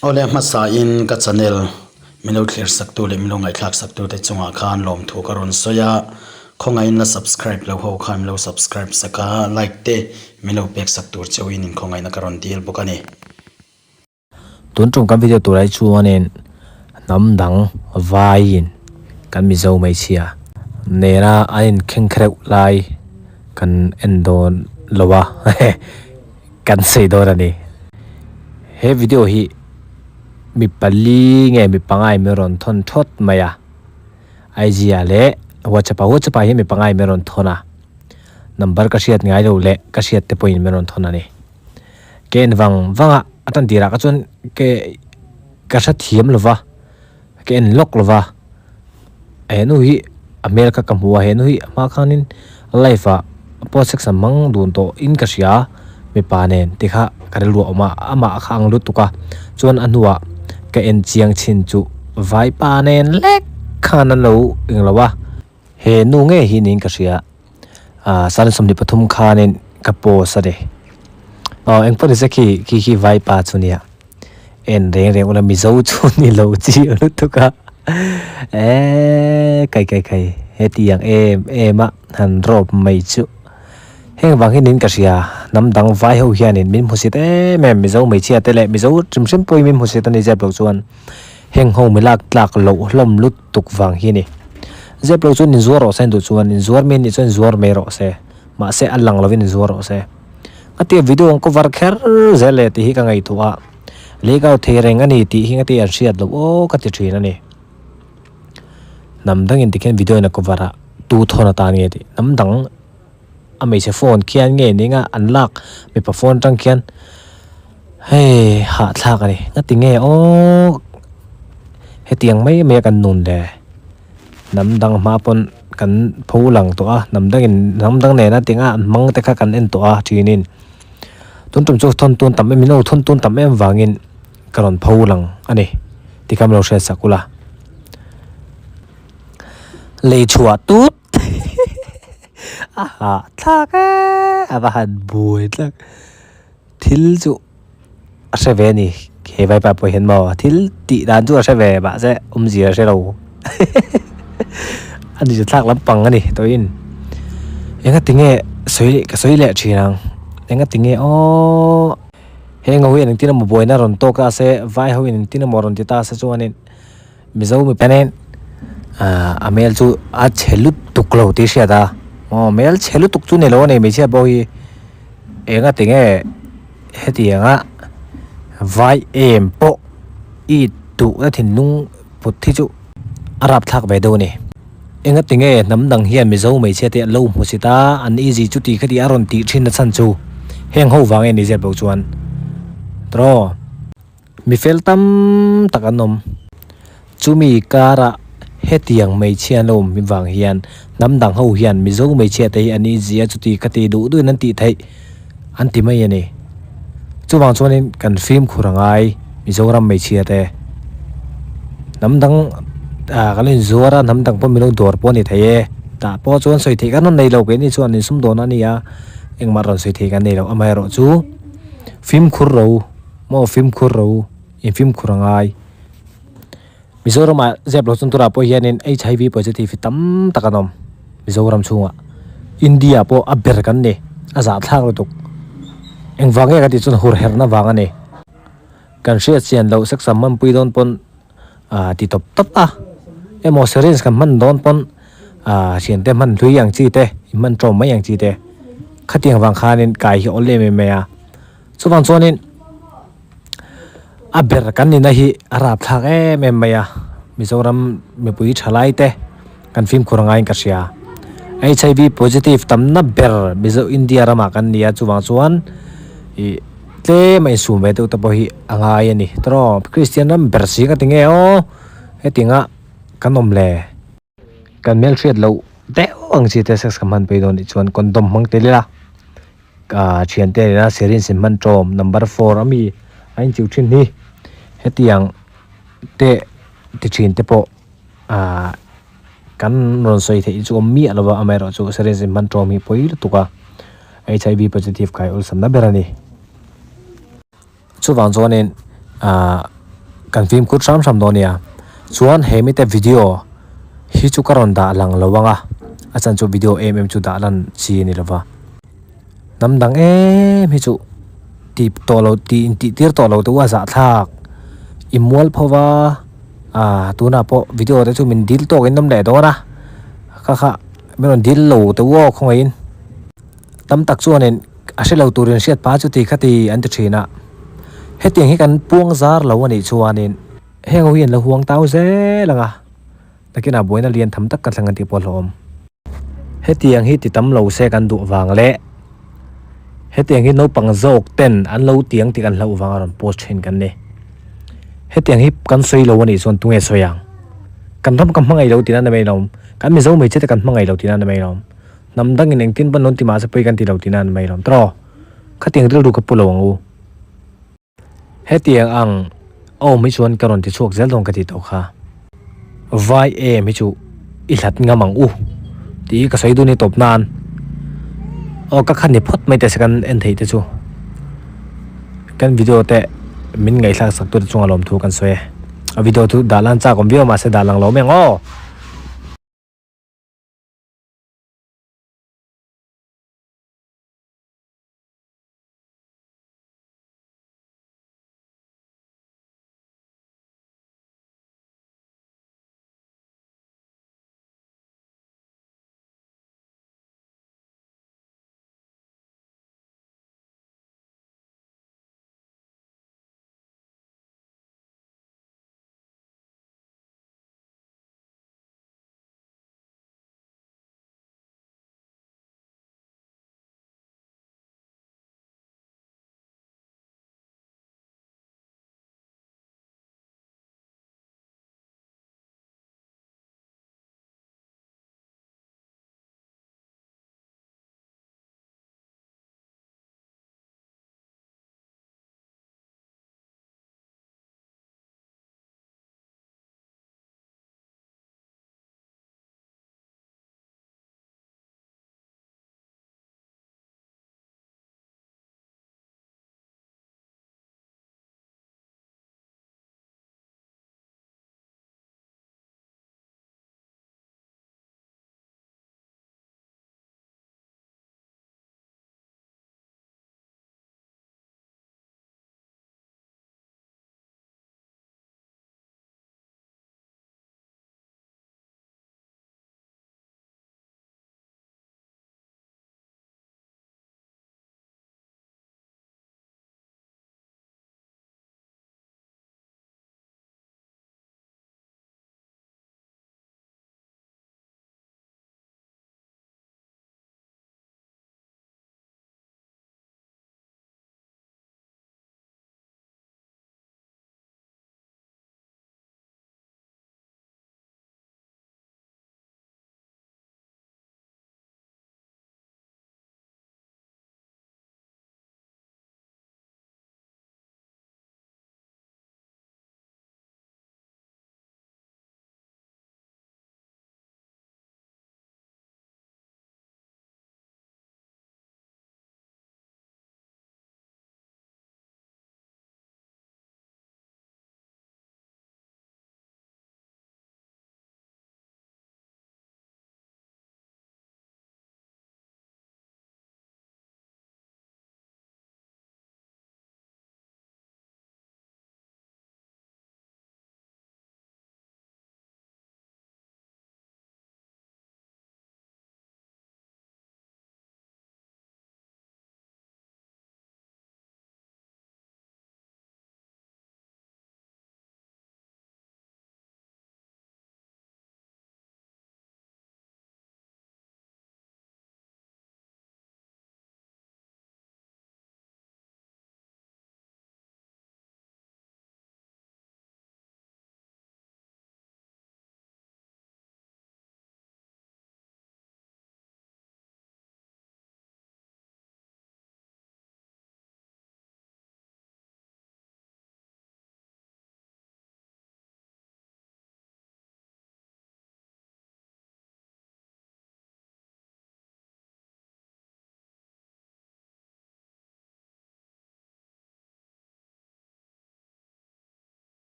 Ole masa in ka channel milo clear saktu le milo ngai thlak saktu te chunga khan lom thu karon soya khongai na subscribe lo ho khan lo subscribe saka like te milo pek saktu chewin in khongai na karon deal bokani tun trung kan video turai chuanin namdang vain kan mi zo mai chia nera ain khenkreu lai kan endon lowa kan sei dorani he video hi mi pali nge mi pangai meron thon thot maya aijia le whatsapp hi mi pangai meron thona number ka siat ngai lo le ka siat te point meron thona ni ken wanga atan dira ka chon ke ka sa thiam lova ke en lok lova enu hi america kam huwa henu hi ma khanin life a posek samang dun to in ka sia mi panen tikha karelu ama khang lu tuka chon anua ka en chiang chin chu vai pa nen lek khana lo inglawa he nu nge hi ning ka sia san somni pathum khanin ka po sare eng pon se ki vai pa chunia en reng ula mi zo chu ni lo chi lu tuka kai he tiang em han rop mai chu heng wang hin ka sia namdang vai ho hianin min musit mem mi zo mai chia te le mi zo chim poi min musit ani ja blok chuan heng ho mi lak tlak lo hlom lut tuk wang hi ni je blok chuan in zuar ro sen du chuan in zuar min ni chuan zuar me ro se ma se alang lovin zuar ro se ati video ko var kher zele ti hi ka ngai thua legal thereng ani ti hi ngati an siat lo o ka ti thin ani namdang in tiken video na ko vara tu thona ta nge ti namdang amei se phone kian nge ninga unlock mi pa phone tang kian hey ha thlak ani ngati nge o he tiang mai me kan nun de namdang ma pon kan phulang to a namdang ne na tinga mang te kha kan en to a thinin tun tum chu thon tun tam mi no thon tun tam em wangin karon phulang ani tikam lo se sakula le chua tut aha thak abahan bui tlak thil chu asave ni ke vai pa po hen mo thil ti dan chu asave ba se ji se lo ani chu thak lam pang ani to in enga tinge soi le chinang enga tinge o henga hui ning tina mo boina ron to ka se vai hui ning tina mo ron ti ta se chuanin mizo mi panen amel chu a chelu tuklo ti sia da mel chelu tuk chu ne lo ne me sia bo hi enga tinge hetianga vai em po I tu na thin lung put thi chu arab thak ve do ni enga tinge namdang hian mi zo mai che te lo mu sita an easy chu ti khadi aron ti thin na chan chu heng ho wange ni je bo chuan tro mi fel tam takanom chumi kara hetiang mai chian lom mi wang hian namdang ho hian mi zo mai che te ani zia chuti khati du nan ti thai an ti mai ani chuwang chuanin kan film khurangai mi zo ram mai chia te namdang kalin zuara namdang po milo dor po ni thaye ta po chuan soi the kan nei lo ke ni chuan ni sum don ani ya eng maron soi the kan nei lo amai ro chu film khur ro mo film khur ro in film khurangai Mizoram zeblo chuntura po hianin HIV positive tam takanom Mizoram chunga India po aber kan ne aza thlang ro tuk eng wange ka ti chun hur herna wanga ne kan sia chian lo sak samman pui don pon ti top a emo serins kan man don pon sian te man lui yang chi te man trom mai yang chi te khatiang wang khanin kai hi ole me ya chuwang chuanin aber kan ni na hi arab thak me maya Mizoram me pui thalai te kan film khurangai ka sia HIV positive tam na ber mizo India rama kan nia chuwang chuan I tle mai su me tu ta bo hi angai ani tro Christian ram ber si ka tinge o he tinga kanom le kan mel thriat lo te ang chi te sex kaman pe don chuan condom mang te la ka chian te na serin sin man trom number 4 ami ain chiu thin ni hetiang te chin te po kan ron soi the chu mi alwa amero chu serin sin man trom hi poi tuka HIV positive kai ul samna berani chu wang zonin kan film kut ram do nia chuan he mi te video hi chu karon da lang lowanga achan chu video chu da lan chi ni lawa namdang hi chu ti to lo ti tir to lo to wa za thak imwal phawa tuna po video te chu min dil to in nam le do na kha meron dil lo to wo khongain tam tak chuanin aselo turin siat pa chu ti khati an te thina hetiang hi kan puang zar lo ani chuanin hengo hian lo huang tau ze langa takina boina lian tham tak ka thlangan ti pol hom hetiang hi ti tam lo se kan du wang le hetiang hi no pang jok ten an lo tiang ti kan lo wang ron post hin kan ne hetiang hi kan soi lo ani chon tunge soyang kan ram kam mangai lo tina na mai nom kan mi zo mai che kan mangai lo tina na mai nom namdang in engtin ban non ti ma sa pai kan ti lo tina na mai nom tro khatiang ril du ka pulo angu hetiang ang mi chuan karon ti chuak zel dong ka ti to kha vai mi chu i hlat ngamang ti ka sai du ni top nan ka khan ni phot mai te sakan en thei te chu kan video te min ngai thak sak tu chunga lom thu kan soe a video tu dalan cha kom bio ma se dalang lo meng